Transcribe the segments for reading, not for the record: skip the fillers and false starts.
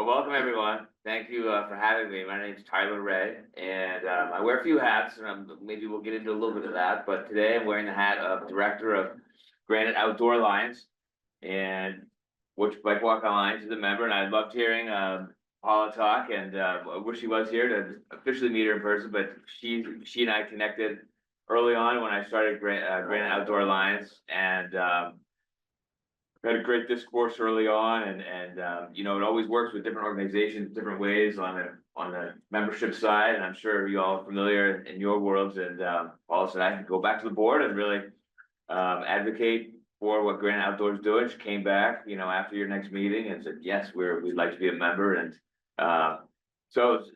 Well, welcome everyone. Thank you for having me. My name is Tyler Ray, and I wear a few hats, and maybe we'll get into a little bit of that. But today I'm wearing the hat of Director of Granite Outdoor Alliance, and which BWANH Alliance is a member. And I loved hearing Paula talk, and I wish she was here to officially meet her in person. But she and I connected early on when I started Granite Outdoor Alliance, and we had a great discourse early on, and you know, it always works with different organizations, different ways on the membership side, and I'm sure you all are familiar in your worlds. And Paula said I could go back to the board and really advocate for what Granite Outdoors is doing. She came back, you know, after your next meeting and said, yes, we'd like to be a member, and so it was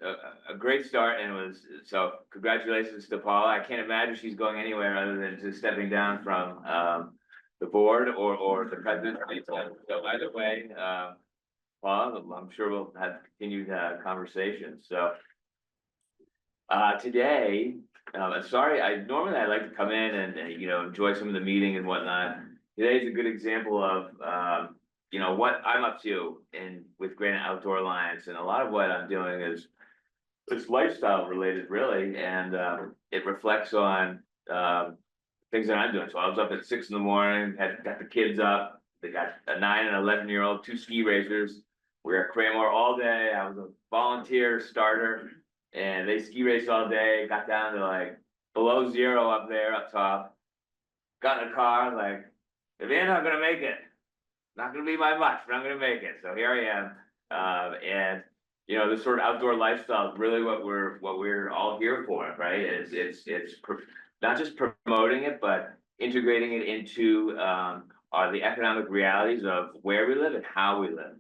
a great start, and it was so congratulations to Paula. I can't imagine she's going anywhere other than just stepping down from the board or the president. So either way, Paula, I'm sure we'll have continued conversations. So today, sorry, I like to come in and you know, enjoy some of the meeting and whatnot. Today is a good example of you know, what I'm up to with Granite Outdoor Alliance, and a lot of what I'm doing is it's lifestyle related, really, and it reflects on things that I'm doing. So I was up at 6 in the morning, got the kids up. They got a 9 and 11-year-old, 2 ski racers. We were at Craymore all day. I was a volunteer starter, and they ski raced all day. Got down to like below zero up there, up top. Got in the car, like, if you're not gonna make it, not gonna be my much, but I'm gonna make it. So here I am, and you know, this sort of outdoor lifestyle is really what we're all here for, right? It's not just promoting it, but integrating it into the economic realities of where we live and how we live.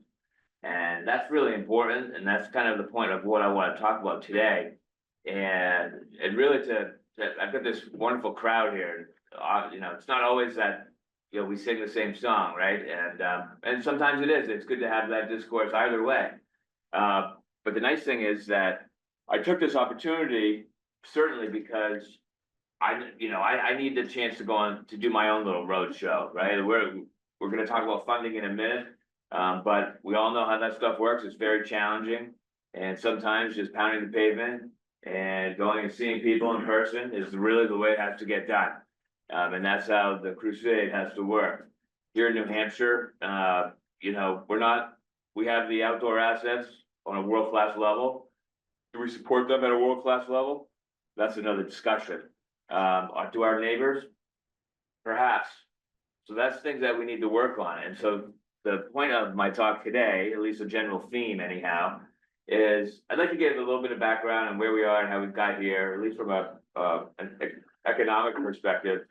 And that's really important. And that's kind of the point of what I want to talk about today. And really I've got this wonderful crowd here. You know, it's not always that, you know, we sing the same song, right? And sometimes it is. It's good to have that discourse either way. But the nice thing is that I took this opportunity certainly because I need the chance to go on to do my own little road show, right? We're going to talk about funding in a minute, but we all know how that stuff works. It's very challenging, and sometimes just pounding the pavement and going and seeing people in person is really the way it has to get done, and that's how the crusade has to work. Here in New Hampshire, you know, we have the outdoor assets on a world-class level. Do we support them at a world-class level? That's another discussion. To our neighbors, perhaps. So that's things that we need to work on. And so the point of my talk today, at least a general theme anyhow, is I'd like to give a little bit of background on where we are and how we've got here, at least from an economic perspective.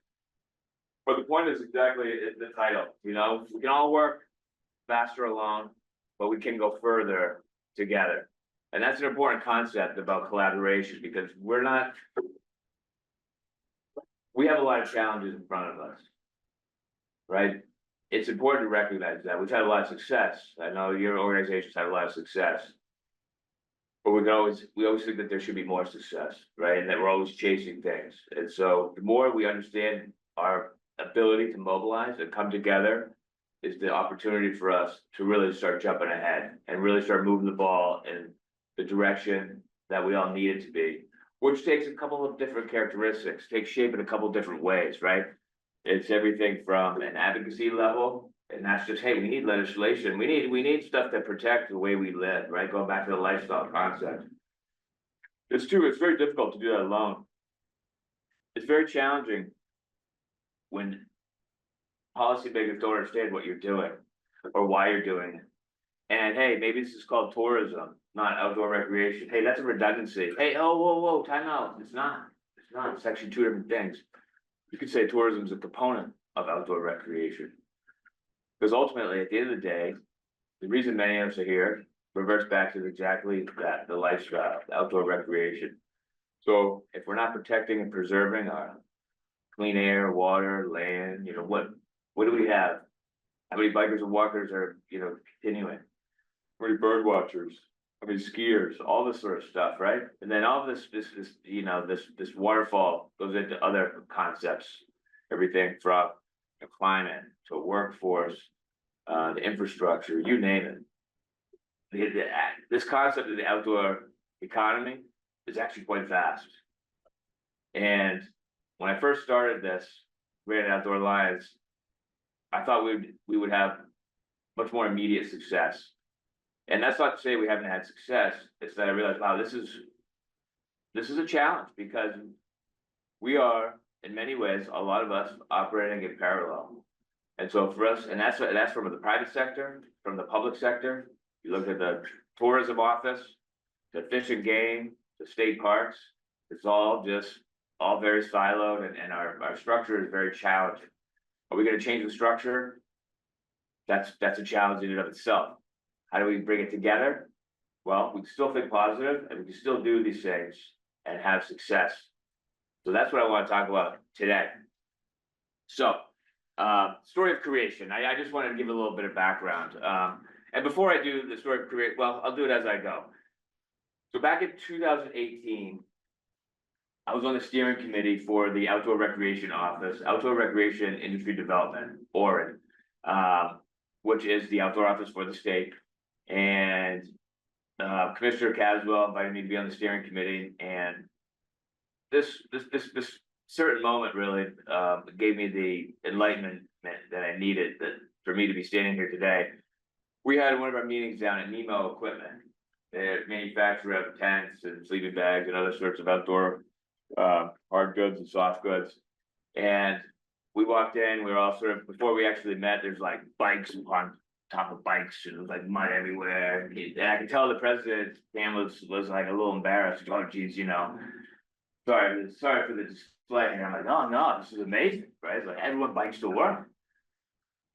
But the point is exactly the title. You know, we can all work faster alone, but we can go further together. And that's an important concept about collaboration, because we have a lot of challenges in front of us, right? It's important to recognize that. We've had a lot of success. I know your organization's had a lot of success, but we always think that there should be more success, right? And that we're always chasing things. And so the more we understand our ability to mobilize and come together is the opportunity for us to really start jumping ahead and really start moving the ball in the direction that we all need it to be. Which takes a couple of different characteristics, takes shape in a couple of different ways, right? It's everything from an advocacy level, and that's just, hey, we need legislation. We need stuff that protects the way we live, right? Going back to the lifestyle concept. It's very difficult to do that alone. It's very challenging when policymakers don't understand what you're doing or why you're doing it. And hey, maybe this is called tourism, not outdoor recreation. Hey, that's a redundancy. Hey, oh, whoa, time out. It's not. It's actually 2 different things. You could say tourism is a component of outdoor recreation. Because ultimately, at the end of the day, the reason many of us are here reverts back to exactly that, the lifestyle, the outdoor recreation. So if we're not protecting and preserving our clean air, water, land, you know, what do we have? How many bikers and walkers are, you know, continuing? How many bird watchers? How many skiers? All this sort of stuff, right? And then all of this you know, this waterfall goes into other concepts, everything from the climate to a workforce, the infrastructure, you name it. this concept of the outdoor economy is actually quite vast. And when I first started this Granite Outdoor Alliance, I thought we would have much more immediate success. And that's not to say we haven't had success. It's that I realized, wow, this is a challenge, because we are, in many ways, a lot of us operating in parallel. And so for us, and that's from the private sector, from the public sector. You look at the tourism office, the fish and game, the state parks. It's all very siloed, and our structure is very challenging. Are we going to change the structure? That's a challenge in and of itself. How do we bring it together? Well, we can still think positive, and we can still do these things and have success. So that's what I want to talk about today. So, story of creation. I just wanted to give a little bit of background. And before I do the story of creation, well, I'll do it as I go. So back in 2018, I was on the steering committee for the Outdoor Recreation Office, Outdoor Recreation Industry Development, ORID, which is the outdoor office for the state. And Commissioner Caswell invited me to be on the steering committee, and this certain moment really gave me the enlightenment that I needed for me to be standing here today. We had one of our meetings down at Nemo Equipment. They manufacture of tents and sleeping bags and other sorts of outdoor hard goods and soft goods. And we walked in, we were all sort of, before we actually met, there's like bikes on top of bikes, and it was like mud everywhere. And I could tell the president, Pam, was like a little embarrassed. Oh, geez, sorry for the display. And I'm like, oh no, this is amazing, right? It's like everyone bikes to work.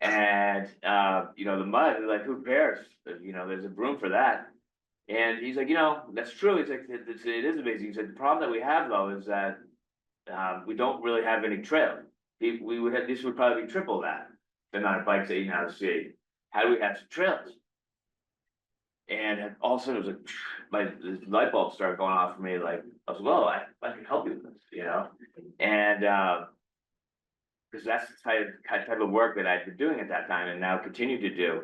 And the mud, like, who cares? There's a broom for that. And he's like, that's true. He's like, it is amazing. He said, the problem that we have though is that we don't really have any trails. This would probably be triple that, the amount of bikes that you now see. How do we have some trails? And all of a sudden it was like, this light bulb started going off for me. Like, I was, well, I can help you with this, and because that's the type of work that I'd been doing at that time and now continue to do.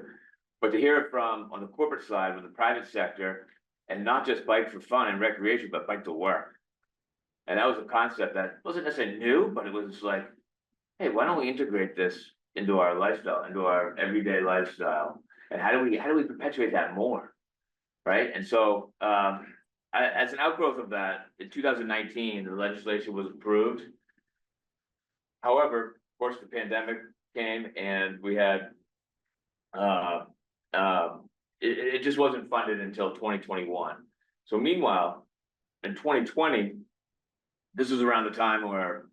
But to hear it from on the corporate side with the private sector, and not just bike for fun and recreation, but bike to work. And that was a concept that wasn't necessarily new, but it was like, hey, why don't we integrate this into our lifestyle, into our everyday lifestyle? And how do we perpetuate that more? Right. And so as an outgrowth of that, in 2019, the legislation was approved. However, of course, the pandemic came, and we had it just wasn't funded until 2021. So meanwhile, in 2020, this was around the time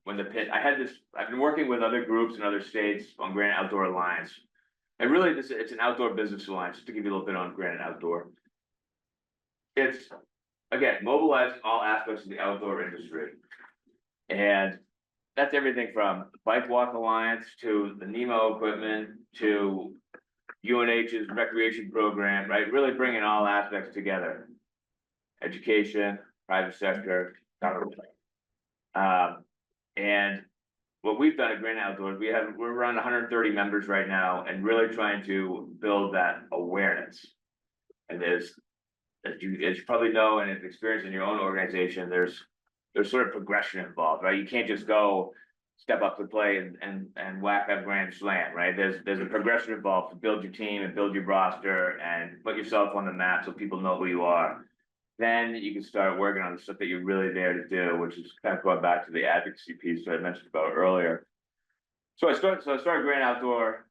when I've been working with other groups in other states on Granite Outdoor Alliance. And really, it's an outdoor business alliance, just to give you a little bit on Granite Outdoor. It's, again, mobilizing all aspects of the outdoor industry. And that's everything from the Bike Walk Alliance to the Nemo Equipment to UNH's recreation program, right? Really bringing all aspects together. Education, private sector, government. And what we've done at Granite Outdoors, we're around 130 members right now, and really trying to build that awareness. And as you probably know and have experienced in your own organization, there's sort of progression involved, right? You can't just go step up to the plate and whack a grand slam, right? There's a progression involved to build your team and build your roster and put yourself on the map so people know who you are. Then you can start working on the stuff that you're really there to do, which is kind of going back to the advocacy piece that I mentioned about earlier. So I started Granite Outdoor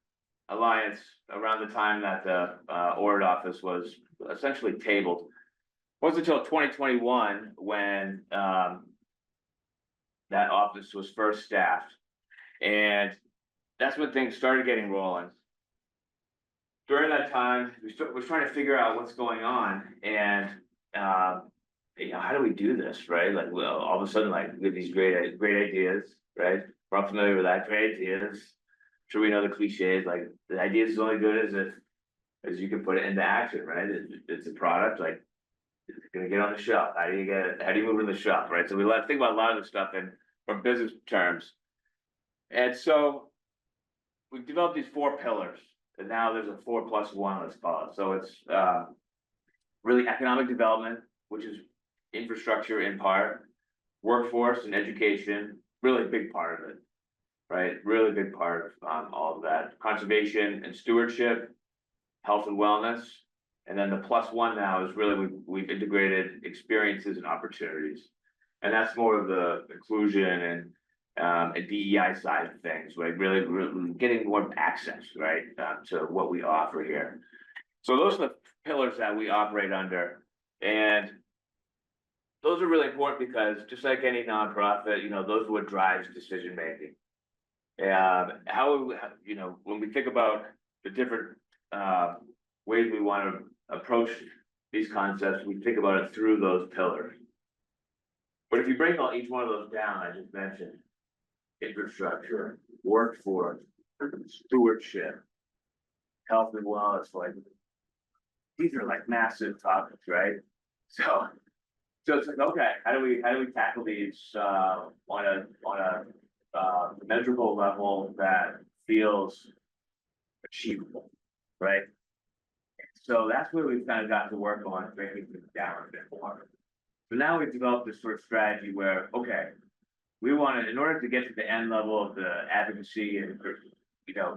Alliance around the time that the ORID office was essentially tabled. It wasn't until 2021 when that office was first staffed, and that's when things started getting rolling. During that time, we're trying to figure out what's going on, and how do we do this, right? Like, well, all of a sudden, like, we have these great ideas, right? We're all familiar with that, great ideas. I'm sure we know the cliches, like, the idea is only good as you can put it into action, right? It's a product, like, it's gonna get on the shelf. How do you move it to the shelf, right? So we think about a lot of the stuff from business terms. And so we've developed these 4 pillars, and now there's a 4+1, let's call it. So it's really economic development, which is infrastructure in part, workforce and education, really big part of it. Right, really big part of all of that, conservation and stewardship, health and wellness. And then the plus one now is really we've integrated experiences and opportunities. And that's more of the inclusion and DEI side of things, right? Really getting more access, right, to what we offer here. So those are the pillars that we operate under. And those are really important because just like any nonprofit, those are what drives decision making. When we think about the different ways we want to approach these concepts, we think about it through those pillars. But if you break each one of those down, I just mentioned infrastructure, workforce, stewardship, health and wellness, like these are like massive topics, right? So it's like, okay, how do we tackle these on a measurable level that feels achievable, right? So that's where we've kind of got to work on breaking things down a bit more. So now we've developed this sort of strategy where, okay, we want to, in order to get to the end level of the advocacy and,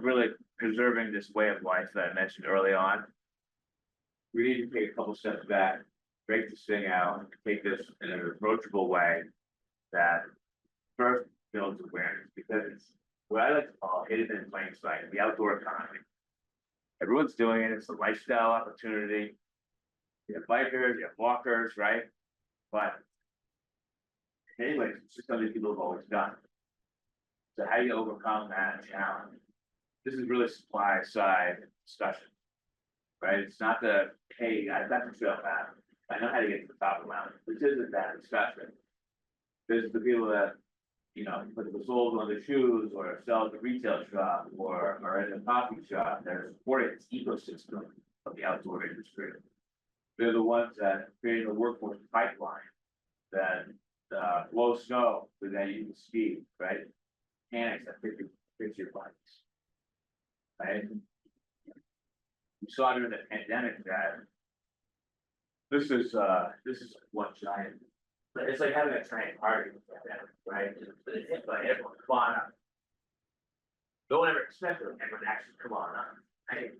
really preserving this way of life that I mentioned early on, we need to take a couple steps back, break this thing out, take this in an approachable way that first builds awareness, because it's what I like to call hidden in plain sight, the outdoor economy. Everyone's doing it, it's a lifestyle opportunity. You have bikers, you have walkers, right? But anyways, it's just something people have always done. So how do you overcome that challenge? This is really supply side discussion, right? It's not the, hey, I've got the trail map, I know how to get to the top of the mountain. This isn't that discussion. There's the people that put the soles on the shoes or sell at the retail shop or in a coffee shop that are supporting this ecosystem of the outdoor industry. They're the ones that create a workforce pipeline that blow snow so that you can ski, right? Mechanics that fix your bikes, right? We saw during the pandemic that this is one giant. It's like having a giant party, right? It's like everyone, come on up. No one ever expected everyone to actually come on up, right?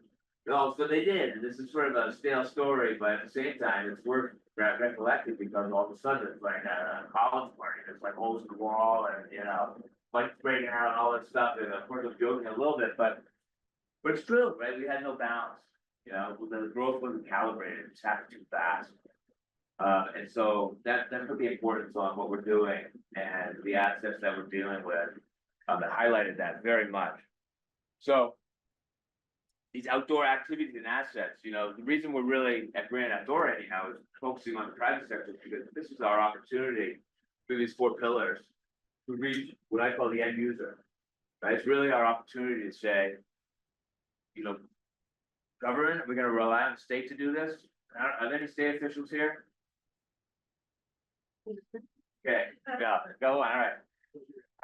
No, so they did, and this is sort of a stale story, but at the same time, it's worth recollecting because all of a sudden it's like a college party. It's like holes in the wall and lights breaking out and all that stuff. And of course, I'm joking a little bit, but it's true, right? We had no balance. The growth wasn't calibrated; it just happened too fast. And so that put the importance on what we're doing and the assets that we're dealing with that highlighted that very much. So these outdoor activities and assets, the reason we're really at Granite Outdoor anyhow is focusing on the private sector because this is our opportunity through these 4 pillars to reach what I call the end user. Right? It's really our opportunity to say, government, are we going to rely on the state to do this? Are there any state officials here? Okay, yeah, go on. All right.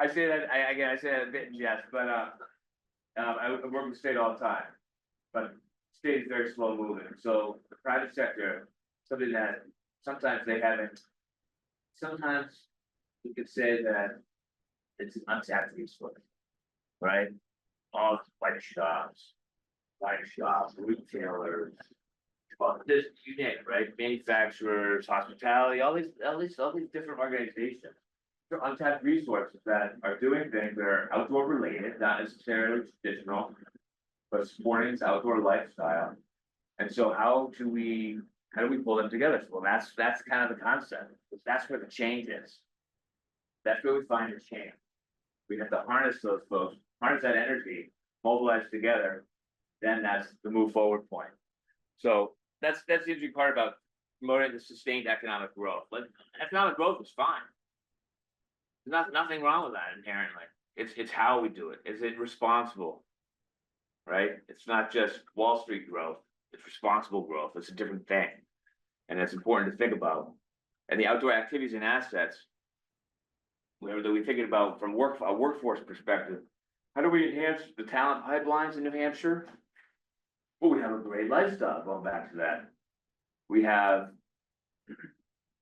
I say that I say that a bit in jest, but I work with the state all the time. But state is very slow moving. So the private sector, something that sometimes they haven't. Sometimes you could say that it's an untapped resource, right? All bike shops, retailers. Well, this you name it, right? Manufacturers, hospitality, all these different organizations. They're untapped resources that are doing things that are outdoor related, not necessarily traditional, but supporting this outdoor lifestyle. And so how do we pull them together? Well, that's kind of the concept. That's where the change is. That's where we find the change. We have to harness those folks, harness that energy, mobilize together. Then that's the move forward point. So that's the interesting part about promoting the sustained economic growth. Like economic growth is fine. There's nothing wrong with that inherently. It's how we do it. Is it responsible? Right? It's not just Wall Street growth. It's responsible growth. It's a different thing. And it's important to think about. And the outdoor activities and assets, whatever we're thinking about from a workforce perspective, how do we enhance the talent pipelines in New Hampshire? Well, we have a great lifestyle, going back to that. we have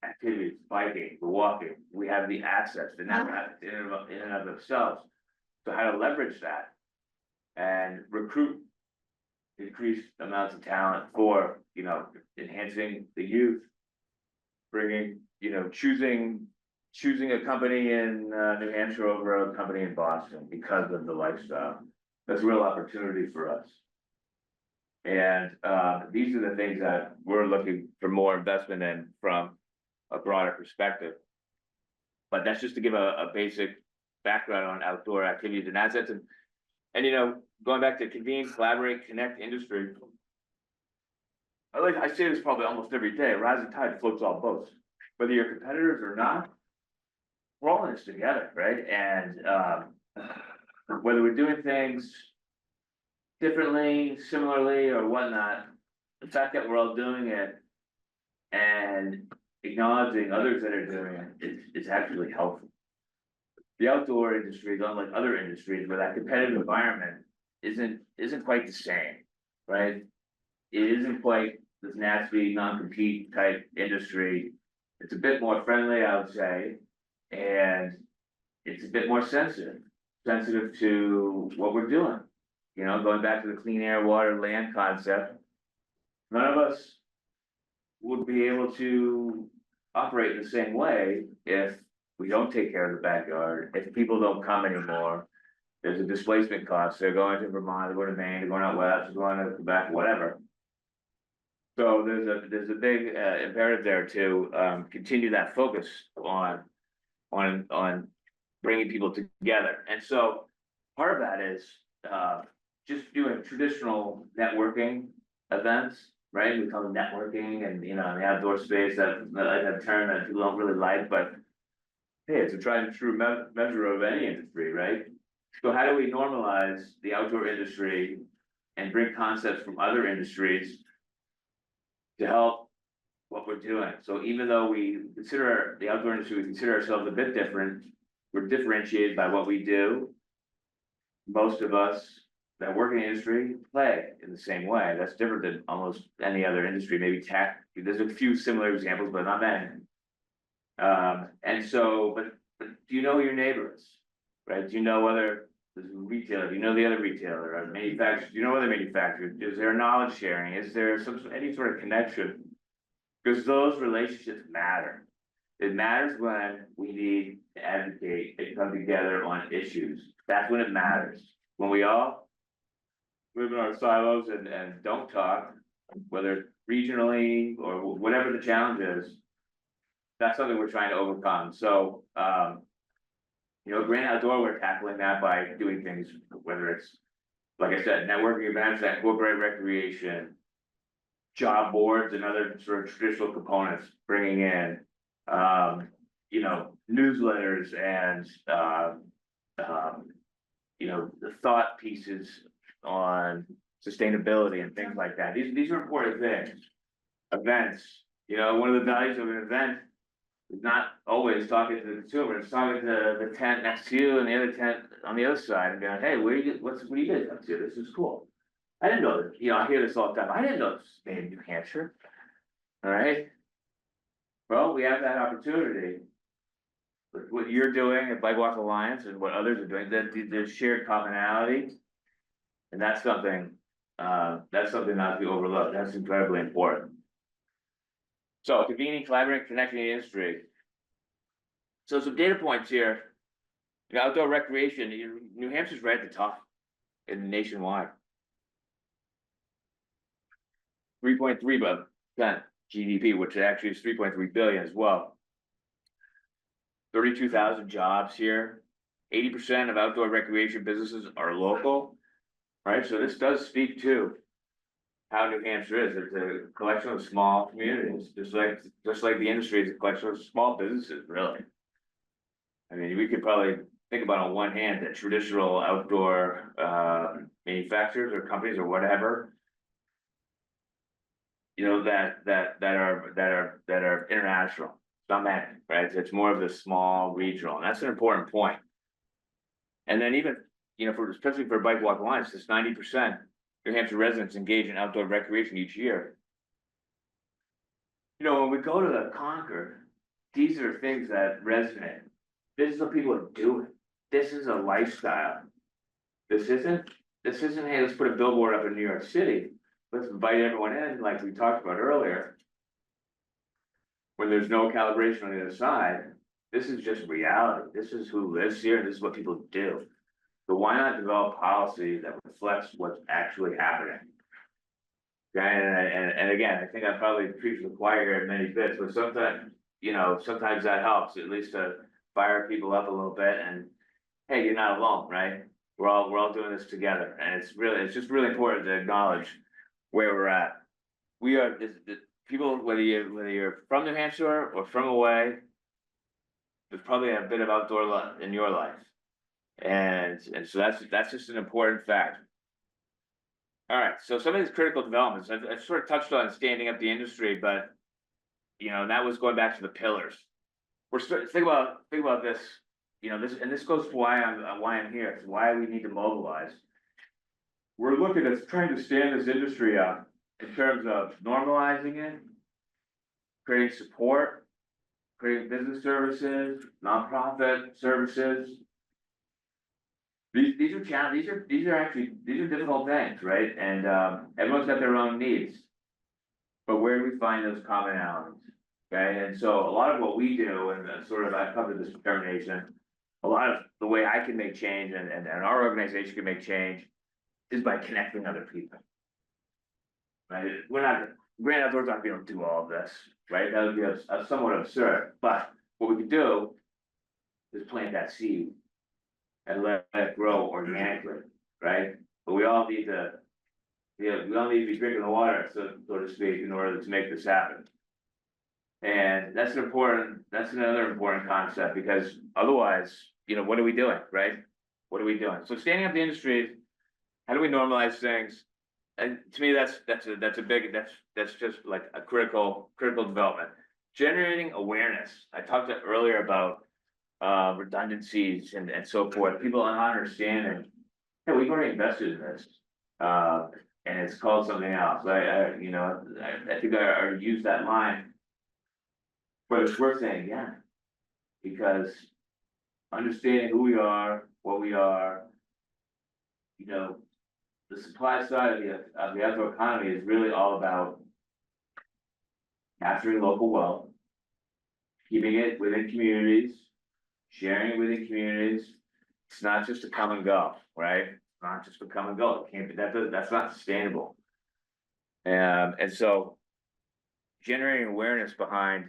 activities, biking, walking, we have the access, the network in and of themselves. So how to leverage that and recruit increased amounts of talent for, enhancing the youth, bringing, choosing a company in New Hampshire over a company in Boston because of the lifestyle. That's a real opportunity for us. And these are the things that we're looking for more investment in from a broader perspective. But that's just to give a basic background on outdoor activities and assets. And going back to convene, collaborate, connect industry. I say this probably almost every day, a rising tide floats all boats. Whether you're competitors or not, we're all in this together, right? And whether we're doing things differently, similarly, or whatnot, the fact that we're all doing it and acknowledging others that are doing it, it's actually helpful. The outdoor industry is unlike other industries where that competitive environment isn't quite the same, right? It isn't quite this nasty non-compete type industry. It's a bit more friendly, I would say, and it's a bit more sensitive to what we're doing. Going back to the clean air, water, land concept, none of us would be able to operate in the same way if we don't take care of the backyard, if people don't come anymore. There's a displacement cost. They're going to Vermont, they're going to Maine, they're going out west, they're going to Quebec, whatever. So there's a big imperative there to continue that focus on bringing people together. And so part of that is just doing traditional networking events, right? We call them networking, and in the outdoor space, that's a term that people don't really like, but hey, it's a tried and true measure of any industry, right? So how do we normalize the outdoor industry and bring concepts from other industries to help what we're doing? So even though we consider the outdoor industry, we consider ourselves a bit different, we're differentiated by what we do. Most of us that work in the industry play in the same way. That's different than almost any other industry, maybe tech. There's a few similar examples, but not many. And so, but do you know who your neighbor is, right? Do you know whether there's a retailer? Do you know the other retailer or manufacturer? Do you know other manufacturers? Is there knowledge sharing? Is there any sort of connection? Because those relationships matter. It matters when we need to advocate and come together on issues. That's when it matters. When we all live in our silos and don't talk, whether regionally or whatever the challenge is, that's something we're trying to overcome. So, Granite Outdoor, we're tackling that by doing things, whether it's, like I said, networking events that incorporate recreation, job boards and other sort of traditional components, bringing in, newsletters and, the thought pieces on sustainability and things like that. These are important things. Events, one of the values of an event is not always talking to the consumer, it's talking to the tent next to you and the other tent on the other side and going, hey, what are you guys up to? This is cool. I didn't know this, I hear this all the time. I didn't know this was made in New Hampshire. All right. Well, we have that opportunity. With what you're doing at BWANH Alliance and what others are doing, there's shared commonality. And that's something not to be overlooked. That's incredibly important. So convening, collaborating, connecting the industry. So some data points here. Outdoor recreation, New Hampshire's right at the top in nationwide. 3.3% GDP, which actually is 3.3 billion as well. 32,000 jobs here. 80% of outdoor recreation businesses are local, right? So this does speak to how New Hampshire is. It's a collection of small communities, just like the industry is a collection of small businesses, really. I mean, we could probably think about on one hand that traditional outdoor manufacturers or companies or whatever, that are international. Not many, right? It's more of the small regional, and that's an important point. And then even, especially for BWANH Alliance, this 90% New Hampshire residents engage in outdoor recreation each year. when we go to the Concord, these are things that resonate. This is what people are doing. This is a lifestyle. This isn't, hey, let's put a billboard up in New York City. Let's invite everyone in, like we talked about earlier. When there's no calibration on the other side, this is just reality. This is who lives here, and this is what people do. So why not develop policy that reflects what's actually happening? Okay, and again, I think I probably preach the choir here in many bits, but sometimes, sometimes that helps, at least to fire people up a little bit, and hey, you're not alone, right? We're all doing this together, and it's just really important to acknowledge where we're at. We are, people, whether you're from New Hampshire or from away, there's probably a bit of outdoor life in your life. And so that's just an important fact. All right, so some of these critical developments, I sort of touched on standing up the industry, but that was going back to the pillars. Think about this, this goes to why I'm here, it's why we need to mobilize. We're looking at trying to stand this industry up in terms of normalizing it, creating support, creating business services, nonprofit services. These are challenges. These are difficult things, right? And everyone's got their own needs. But where do we find those commonalities? Okay, and so a lot of what we do, and I've come to this determination, a lot of the way I can make change and our organization can make change is by connecting other people. Right? Granite Outdoors aren't going to do all of this, right? That would be somewhat absurd. But what we can do is plant that seed and let it grow organically, right? But we all need to, we all need to be drinking the water, so to speak, in order to make this happen. And that's another important concept, because otherwise, what are we doing, right? What are we doing? So standing up the industry, how do we normalize things? And to me, that's just like a critical development. Generating awareness. I talked earlier about redundancies and so forth. People are understanding, hey, we've already invested in this, and it's called something else. I think I already used that line, but it's worth saying again, because understanding who we are, what we are, the supply side of the outdoor economy is really all about capturing local wealth, keeping it within communities, sharing it within communities. It's not just to come and go, right? It's not just to come and go. It can't be, that's not sustainable. And so generating awareness behind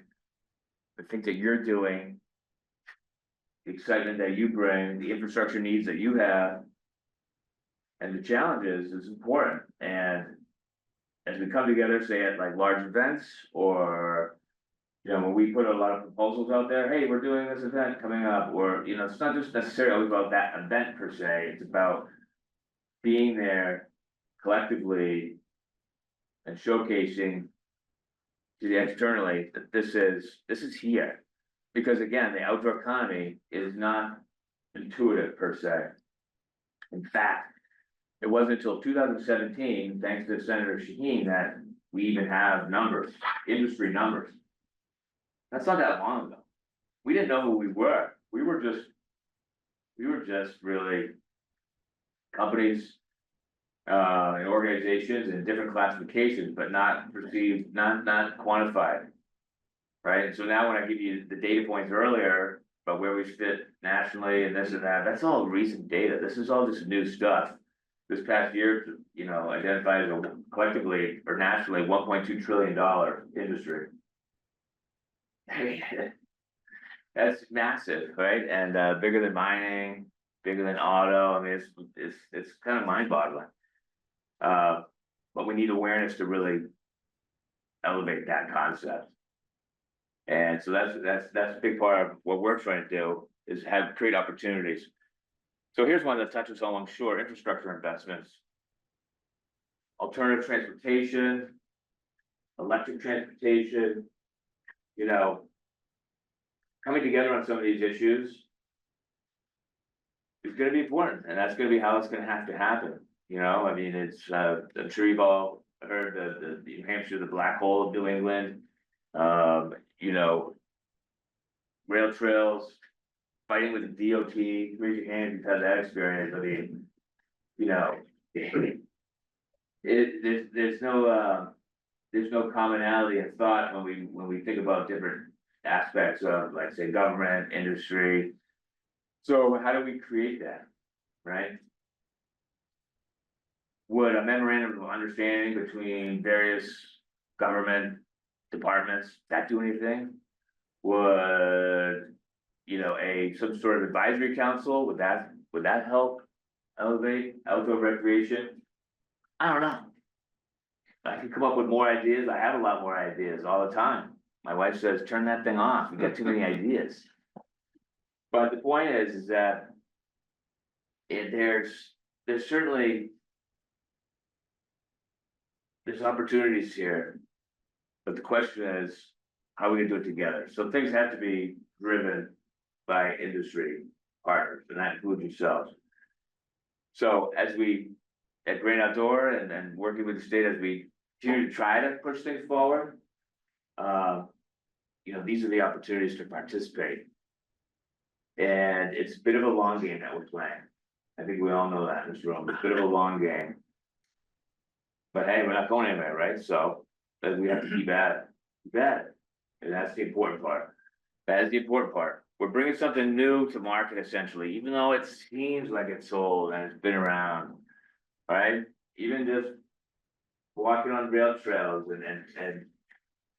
the things that you're doing, the excitement that you bring, the infrastructure needs that you have, and the challenges is important. And as we come together, say at like large events, or when we put a lot of proposals out there, hey, we're doing this event coming up, or it's not just necessarily about that event per se, it's about being there collectively and showcasing to the externally that this is here. Because again, the outdoor economy is not intuitive per se. In fact, it wasn't until 2017, thanks to Senator Shaheen, that we even have numbers, industry numbers. That's not that long ago. We didn't know who we were. We were just really companies and organizations in different classifications, but not perceived, not quantified. Right. And so now when I give you the data points earlier about where we fit nationally and this and that, that's all recent data. This is all just new stuff. This past year, identified as a collectively or nationally $1.2 trillion industry. I mean, that's massive, right? And bigger than mining, bigger than auto. I mean, it's kind of mind-boggling. But we need awareness to really elevate that concept. And so that's a big part of what we're trying to do, is create opportunities. So here's one that touches along shore: infrastructure investments, alternative transportation, electric transportation, coming together on some of these issues is going to be important, and that's going to be how it's going to have to happen. I mean, I'm sure you've all heard the New Hampshire, the black hole of New England. You know, rail trails, fighting with the DOT, raise your hand if you've had that experience, I mean, you know. There's no commonality in thought when we think about different aspects of, like, say, government, industry. So how do we create that, right? Would a memorandum of understanding between various government departments, that do anything? Would, some sort of advisory council, would that help elevate outdoor recreation? I don't know. I can come up with more ideas. I have a lot more ideas all the time. My wife says, turn that thing off. You got too many ideas. But the point is that there's certainly, there's opportunities here. But the question is, how are we gonna do it together? So things have to be driven by industry partners, and that includes yourselves. So as we, at Great Outdoor and working with the state, as we continue to try to push things forward, these are the opportunities to participate. And it's a bit of a long game that we're playing. I think we all know that in this room, it's a bit of a long game. But hey, we're not going anywhere, right? So we have to keep at it, and that's the important part. That is the important part. We're bringing something new to market, essentially, even though it seems like it's old and it's been around, right? Even just walking on rail trails and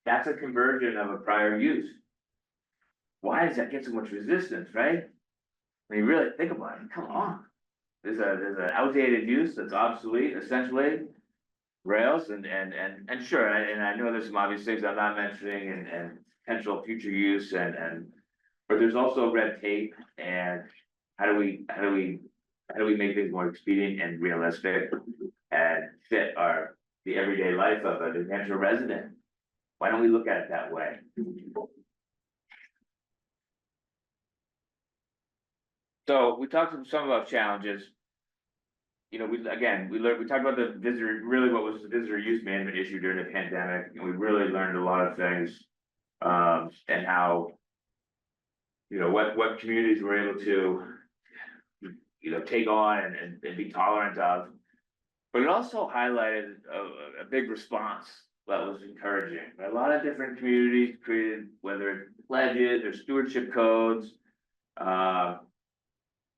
that's a conversion of a prior use. Why does that get so much resistance, right? When you really think about it, come on. There's an outdated use that's obsolete, essentially. Rails and sure, and I know there's some obvious things I'm not mentioning and potential future use but there's also red tape and how do we make things more expedient and realistic and fit the everyday life of a New Hampshire resident? Why don't we look at it that way? So we talked some about challenges. We talked about the visitor, really what was the visitor use management issue during the pandemic, and we really learned a lot of things. And how, what communities were able to, take on and be tolerant of. But it also highlighted a big response that was encouraging. A lot of different communities created, whether it's pledges or stewardship codes.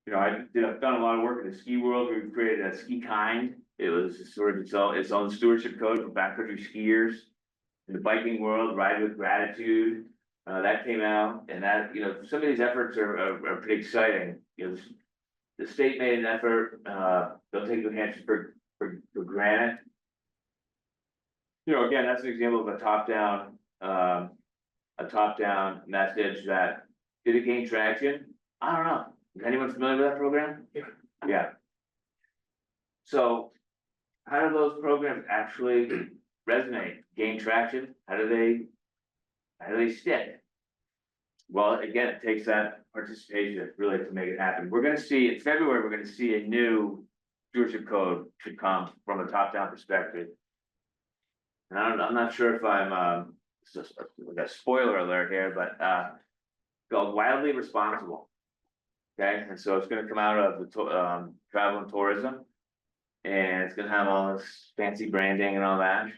I've done a lot of work in the ski world. We've created a ski kind. It was sort of its own stewardship code for backcountry skiers. In the biking world, Ride with Gratitude, that came out, and that, some of these efforts are pretty exciting. The state made an effort, they'll take New Hampshire for granted. Again, that's an example of a top-down message that, did it gain traction? I don't know. Is anyone familiar with that program? Yeah. So how do those programs actually resonate, gain traction? How do they stick? Well, again, it takes that participation really to make it happen. We're gonna see in February, we're gonna see a new stewardship code to come from a top-down perspective. And I'm not sure if I'm just a spoiler alert here, but called Wildly Responsible. Okay, and so it's gonna come out of the travel and tourism, and it's gonna have all this fancy branding and all that.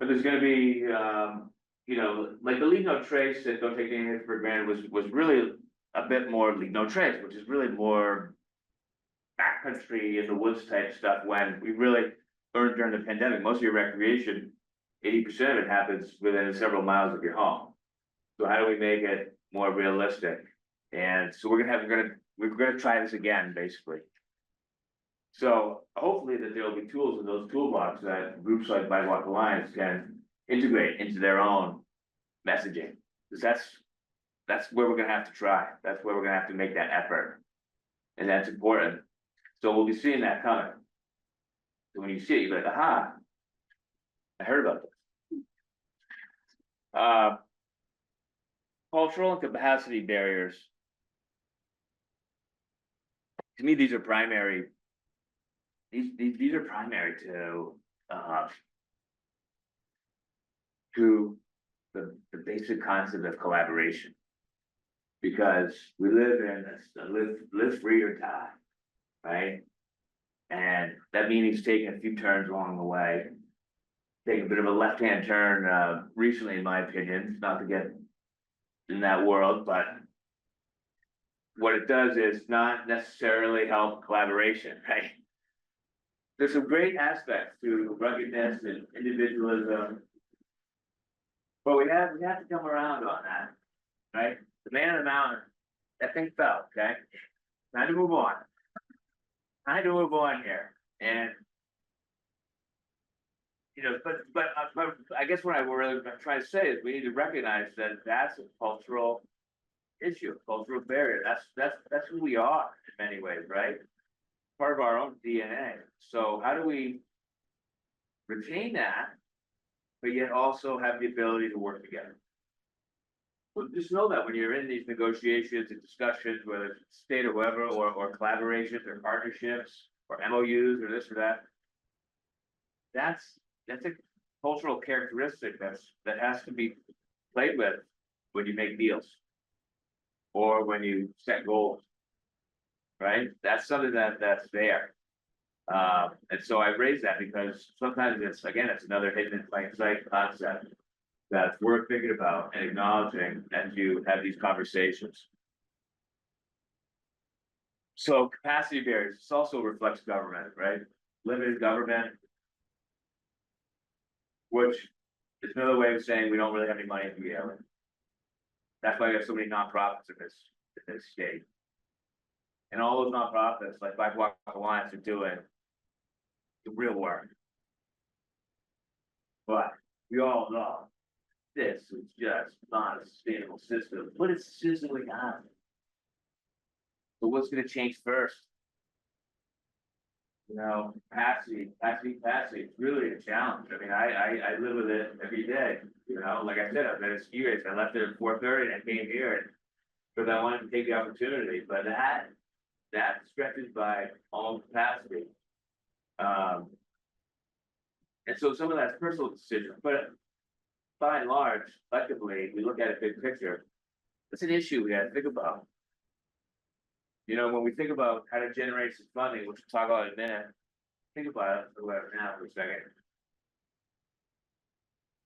But there's gonna be, like the Leave No Trace that Don't Take Anything for Granted was really a bit more Leave No Trace, which is really more backcountry in the woods type stuff. When we really learned during the pandemic, most of your recreation, 80% of it happens within several miles of your home. So how do we make it more realistic? And so we're gonna try this again, basically. So hopefully that there'll be tools in those toolbox that groups like Walk Alliance can integrate into their own messaging. Because that's where we're gonna have to try. That's where we're gonna have to make that effort. And that's important. So we'll be seeing that coming. So when you see it, you're like, aha, I heard about this. Cultural and capacity barriers. To me, these are primary. These are primary to the basic concept of collaboration. Because we live in this, live free or die, right? And that means taking a few turns along the way. Taking a bit of a left-hand turn, recently, in my opinion, not to get in that world, but what it does is not necessarily help collaboration, right? There's some great aspects to ruggedness and individualism, but we have to come around on that, right? The man on the mountain, that thing fell, okay? Time to move on. Time to move on here, and you know, but I guess what I'm really trying to say is we need to recognize that that's a cultural issue, a cultural barrier. That's who we are in many ways, right? Part of our own DNA. So how do we retain that, but yet also have the ability to work together? Well, just know that when you're in these negotiations and discussions, whether it's state or whoever, or collaborations or partnerships or MOUs or this or that, that's a cultural characteristic that has to be played with when you make deals or when you set goals, right? That's something that's there. And so I raise that because sometimes it's another hidden in plain sight concept that's worth thinking about and acknowledging as you have these conversations. So capacity barriers, this also reflects government, right? Limited government, which is another way of saying we don't really have any money to be able. That's why we have so many nonprofits in this state. And all those nonprofits, like BWANH Alliance, are doing the real work. But we all know this is just not a sustainable system, but it's the system we have. So what's gonna change first? You know, capacity, it's really a challenge. I mean, I live with it every day, you know, like I said, I've been a ski race, I left it at 4:30 and I came here and because I wanted to take the opportunity, but that stretches by all capacity. And so some of that's personal decision, but by and large, collectively, we look at it big picture. It's an issue we gotta think about. You know, when we think about how to generate some funding, which we'll talk about in a minute, think about it for now for a second.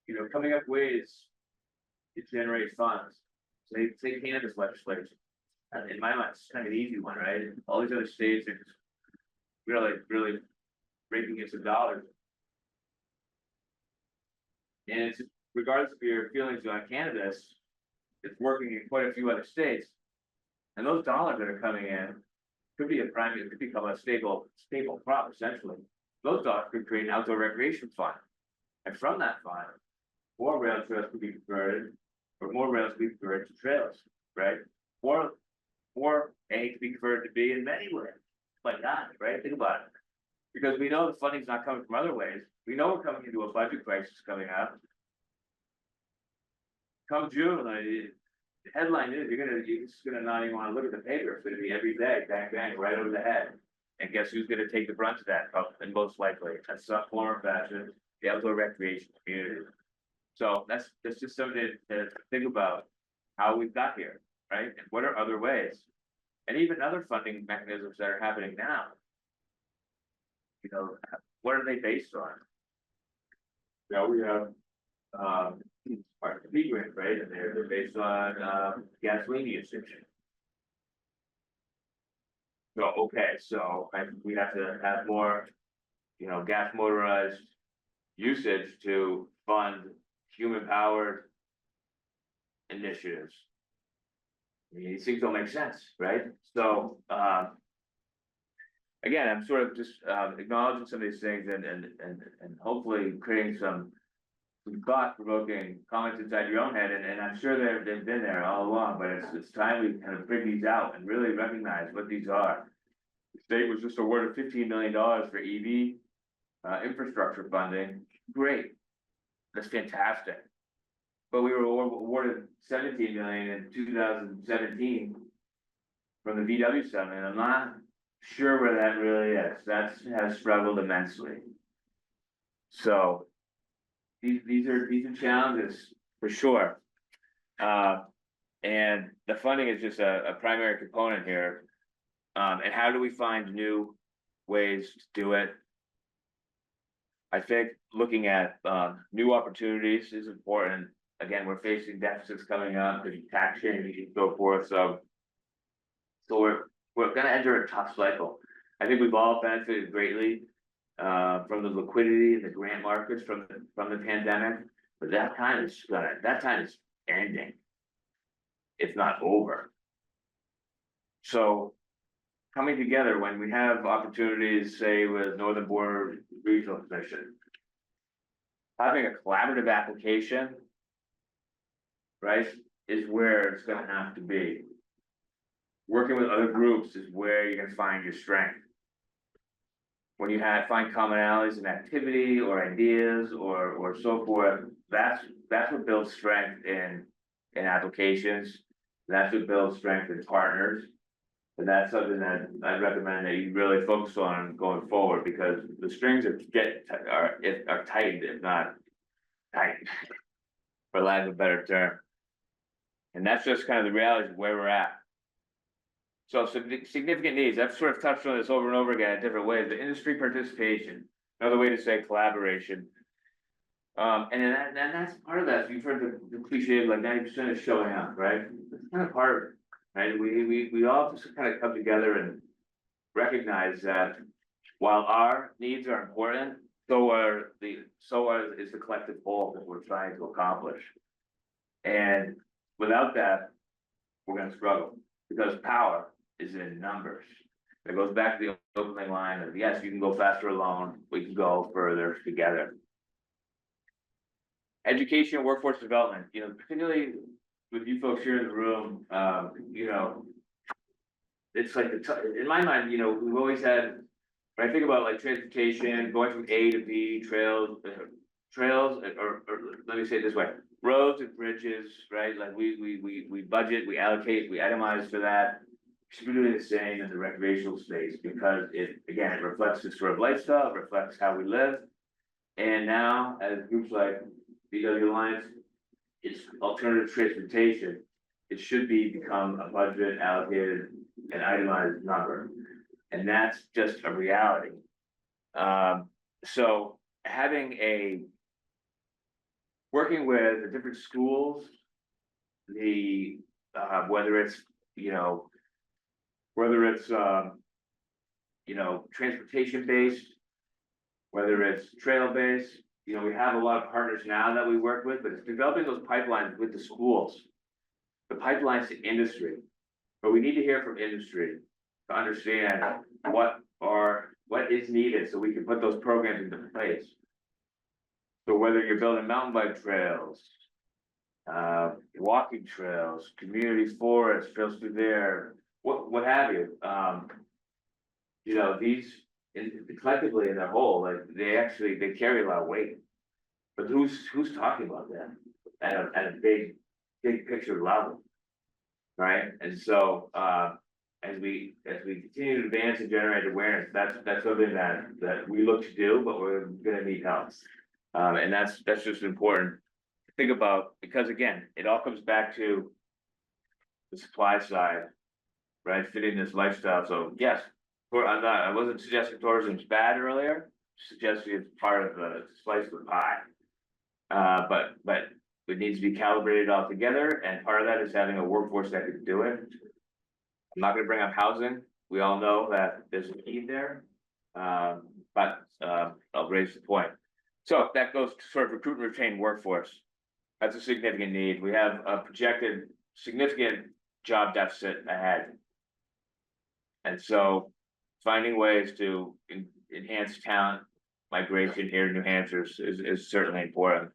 You know, coming up ways to generate funds. Say cannabis legislation. And in my mind, it's kind of an easy one, right? All these other states are just really raking in some dollars. And it's regardless of your feelings on cannabis, it's working in quite a few other states. And those dollars that are coming in could be it could become a stable crop essentially. Those dollars could create an outdoor recreation fund. And from that fund, more rail trails could be converted, or more rails could be converted to trails, right? Or A could be converted to B in many ways, like that, right? Think about it. Because we know the funding's not coming from other ways. We know we're coming into a budget crisis coming up. Come June, the headline is you're just gonna not even wanna look at the paper. It's gonna be every day, bang, bang, right over the head. And guess who's gonna take the brunt of that? And most likely, at some form or fashion, the outdoor recreation community. So that's just something to think about how we've got here, right? And what are other ways? And even other funding mechanisms that are happening now. You know, what are they based on? Yeah, we have part of the B grant, right? And they're based on gasoline usage. So okay, so we have to have more, you know, gas motorized usage to fund human powered initiatives. I mean, these things don't make sense, right? So again, I'm sort of just acknowledging some of these things and hopefully creating some thought-provoking comments inside your own head, and I'm sure they've been there all along, but it's time we kind of bring these out and really recognize what these are. The state was just awarded $15 million for EV infrastructure funding. Great, that's fantastic. But we were awarded $17 million in 2017 from the VW settlement, and I'm not sure where that really is. That has struggled immensely. So these are challenges for sure. And the funding is just a primary component here. And how do we find new ways to do it? I think looking at new opportunities is important. Again, we're facing deficits coming up, there's tax changes and so forth, so we're gonna enter a tough cycle. I think we've all benefited greatly from the liquidity and the grant markets from the pandemic, but that time is ending, if not over. So coming together when we have opportunities, say with Northern Border Regional Commission, having a collaborative application, right, is where it's gonna have to be. Working with other groups is where you're gonna find your strength. When you find commonalities in activity or ideas or so forth, that's what builds strength in applications. That's what builds strength in partners. And that's something that I recommend that you really focus on going forward, because the strings are tightened, if not tight, for lack of a better term. And that's just kind of the reality of where we're at. So significant needs, I've sort of touched on this over and over again in different ways, but industry participation, another way to say collaboration. And that's part of that. You've heard the cliche of like 90% is showing up, right? That's kind of part of it, right? We all just kind of come together and recognize that while our needs are important, is the collective whole that we're trying to accomplish. And without that, we're gonna struggle, because power is in numbers. It goes back to the opening line of, yes, you can go faster alone, we can go further together. Education and workforce development, particularly with you folks here in the room, it's like in my mind, we've always had, when I think about like transportation, going from A to B, trails, or let me say it this way, roads and bridges, right? Like we budget, we allocate, we itemize for that. We should be doing the same in the recreational space, because it reflects this sort of lifestyle, it reflects how we live. And now, as groups like BW Alliance, it's alternative transportation. It should become a budget allocated and itemized number. And that's just a reality. So working with the different schools, whether it's transportation based, whether it's trail based, we have a lot of partners now that we work with, but it's developing those pipelines with the schools, the pipelines to industry. But we need to hear from industry to understand what is needed so we can put those programs into place. So whether you're building mountain bike trails, walking trails, community forests, trails through there, what have you, these collectively in their whole, like they carry a lot of weight. But who's talking about that at a big picture level, right? And so as we continue to advance and generate awareness, that's something that we look to do, but we're gonna need help. And that's just important to think about, because again, it all comes back to the supply side, right? Fitting this lifestyle. So yes, I wasn't suggesting tourism's bad earlier, suggesting it's part of the slice of the pie. But it needs to be calibrated all together, and part of that is having a workforce that can do it. I'm not gonna bring up housing. We all know that there's a need there. But I'll raise the point. So that goes to sort of recruit and retain workforce. That's a significant need. We have a projected significant job deficit ahead. And so finding ways to enhance talent migration here in New Hampshire is certainly important.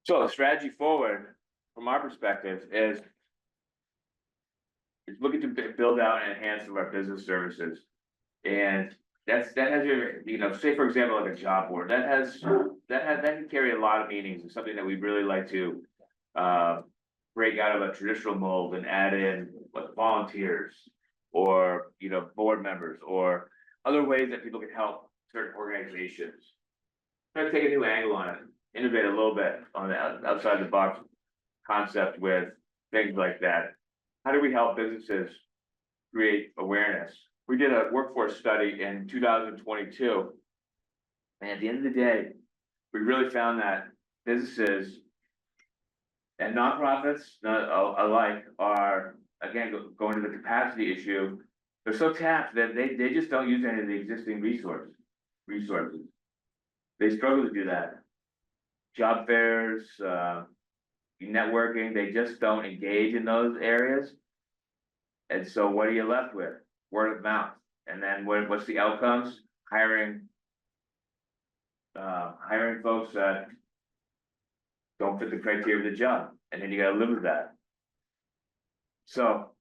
So the strategy forward, from our perspective, is looking to build out and enhance some of our business services. And that has your, say for example, like a job board, that can carry a lot of meanings. It's something that we really like to break out of a traditional mold and add in like volunteers or board members or other ways that people can help certain organizations. Try to take a new angle on it. innovate a little bit on the outside the box concept with things like that. How do we help businesses create awareness? We did a workforce study in 2022. And at the end of the day, we really found that businesses and nonprofits alike are, again, going to the capacity issue. They're so tapped that they just don't use any of the existing resources. They struggle to do that. Job fairs, networking, they just don't engage in those areas. And so what are you left with? Word of mouth. And then what's the outcomes? Hiring folks that don't fit the criteria of the job. And then you gotta live with that. So,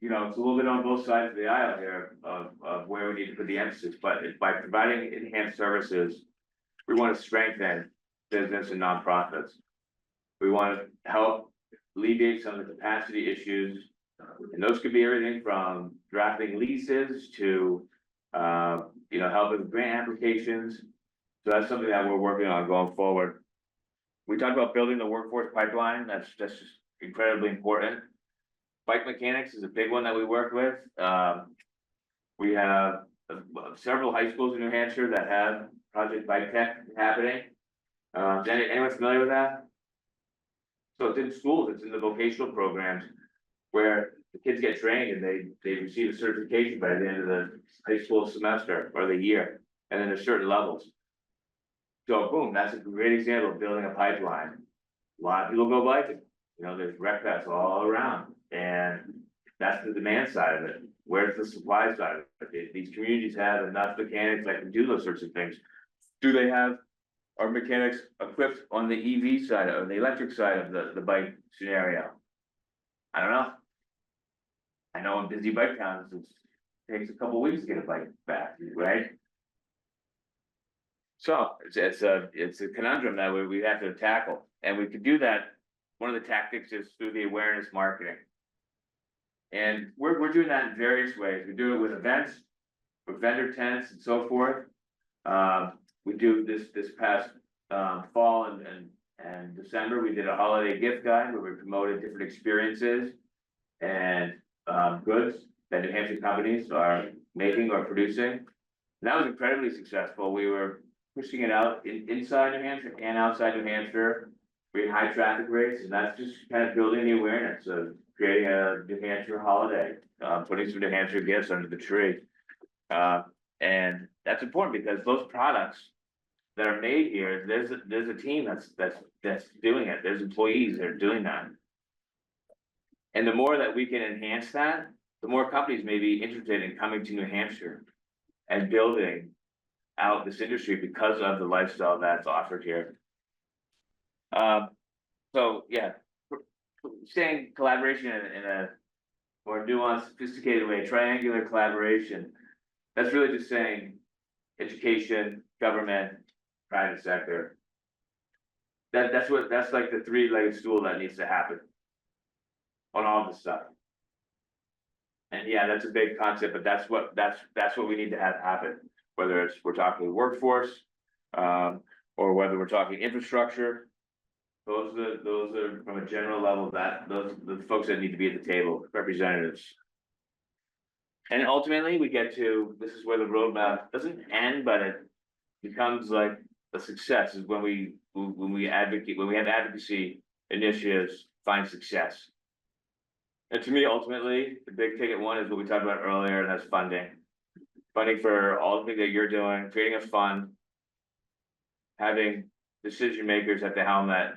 you know, it's a little bit on both sides of the aisle here of where we need to put the emphasis, but by providing enhanced services, we want to strengthen business and nonprofits. We want to help alleviate some of the capacity issues, and those could be everything from drafting leases to, you know, helping with grant applications. So that's something that we're working on going forward. We talked about building the workforce pipeline. That's just incredibly important. Bike mechanics is a big one that we work with. We have several high schools in New Hampshire that have Project Bike Tech happening. Is anyone familiar with that? So it's in schools, it's in the vocational programs where the kids get trained and they receive a certification by the end of the high school semester or the year, and then there's certain levels. So boom, that's a great example of building a pipeline. A lot of people go biking, you know, there's rec paths all around, and that's the demand side of it. Where's the supply side of it? These communities have enough mechanics that can do those sorts of things. Do they have our mechanics equipped on the EV side or the electric side of the bike scenario? I don't know. I know in busy bike towns, it takes a couple weeks to get a bike back, right? So it's a conundrum that we have to tackle, and we could do that. One of the tactics is through the awareness marketing. And we're doing that in various ways. We do it with events, with vendor tents and so forth. We do this past fall and December, we did a holiday gift guide where we promoted different experiences and goods that New Hampshire companies are making or producing. And that was incredibly successful. We were pushing it out inside New Hampshire and outside New Hampshire. We had high traffic rates, and that's just kind of building the awareness of creating a New Hampshire holiday, putting some New Hampshire gifts under the tree. And that's important because those products that are made here, there's a team that's doing it. There's employees that are doing that. And the more that we can enhance that, the more companies may be interested in coming to New Hampshire and building out this industry because of the lifestyle that's offered here. So yeah, saying collaboration in a more nuanced, sophisticated way, triangular collaboration. That's really just saying education, government, private sector. That's like the three-legged stool that needs to happen on all this stuff. And yeah, that's a big concept, but that's what we need to have happen. Whether we're talking workforce, or whether we're talking infrastructure. Those are from a general level, those are the folks that need to be at the table, representatives. And ultimately we get to, this is where the roadmap doesn't end, but it becomes like a success is when we advocate, when we have advocacy initiatives find success. And to me, ultimately, the big ticket one is what we talked about earlier, and that's funding. Funding for all the things that you're doing, creating a fund, having decision makers at the helm that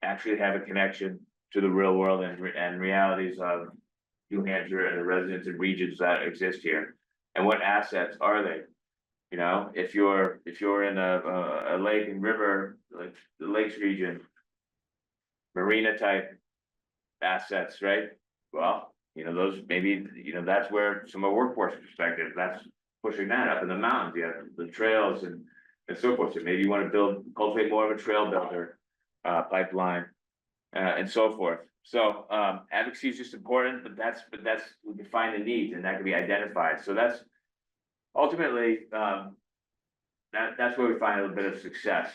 actually have a connection to the real world and realities of New Hampshire and the residents and regions that exist here. And what assets are they? You know, if you're in a lake and river, like the lakes region, marina type assets, right? Well, you know, those maybe, you know, that's where from a workforce perspective, that's pushing that up in the mountains. You have the trails and so forth. So maybe you want to cultivate more of a trail builder pipeline and so forth. So advocacy is just important, but that's we can find the needs and that can be identified. So that's ultimately that's where we find a little bit of success.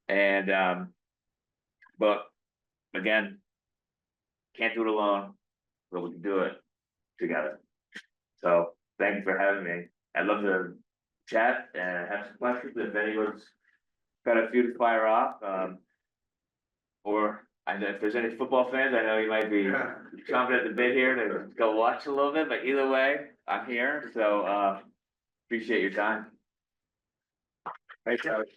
And, but again, can't do it alone, but we can do it together. So thank you for having me. I'd love to chat and have some questions if anyone's got a few to fire off. Or I know if there's any football fans, I know you might be chomping at the bit here to go watch a little bit, but either way, I'm here, so appreciate your time. Thanks, Alex.